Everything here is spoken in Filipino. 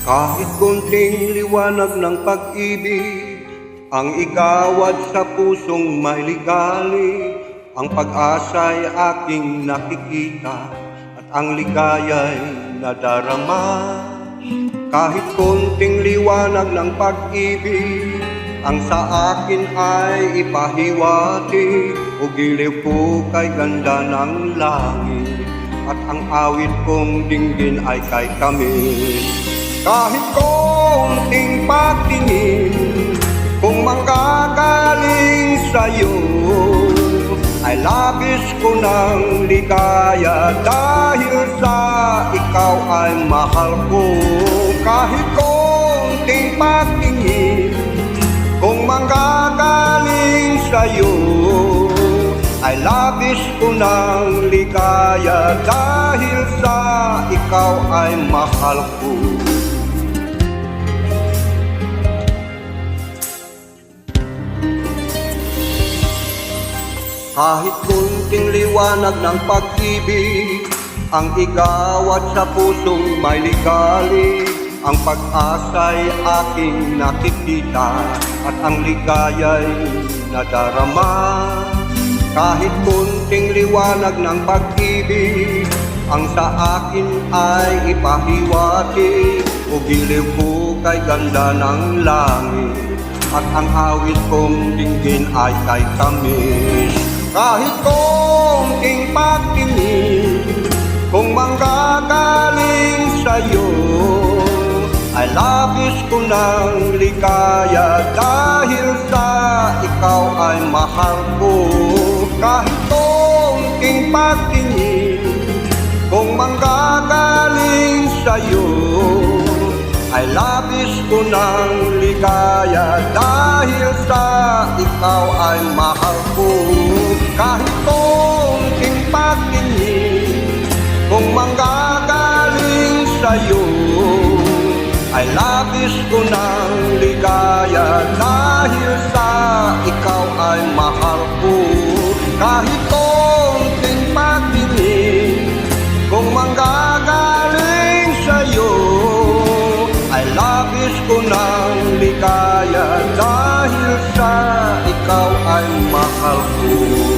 Kahit konting liwanag ng pag-ibig ang igawad sa pusong may ligali, ang pag-asa'y aking nakikita at ang ligaya'y nadarama. Kahit konting liwanag ng pag-ibig ang sa akin ay ipahiwati, o giliw ko kay ganda ng langit at ang awit kong dinggin ay kay tamis. Kahit konting pagtingin kung manggagaling sa'yo, ay labis ko ng ligaya dahil sa ikaw ay mahal ko. Kahit konting pagtingin kung manggagaling sa'yo, ay labis ko ng ligaya dahil sa ikaw ay mahal ko. Kahit kunting liwanag ng pag-ibig ang igawad sa pusong may ligali, ang pag-asa'y aking nakikita at ang ligaya'y nadarama. Kahit kunting liwanag ng pag-ibig ang sa akin ay ipahiwati, o giliw ko kay ganda ng langit at ang awit kong dinggin ay kay tamis. Kahit konting pagtingin kung manggagaling sa'yo, ay labis ko ng ligaya dahil sa ikaw ay mahal ko. Kahit konting pagtingin kung manggagaling sa'yo, ay labis ko ng ligaya dahil sa ikaw ay mahal ko. Kahit konting pagtingin kung manggagaling sa'yo, ay labis ko ng ligaya dahil sa ikaw ay mahal ko. Kahit konting pagtingin kung manggagaling sa'yo, ay labis ko ng ligaya dahil sa ikaw ay mahal ko.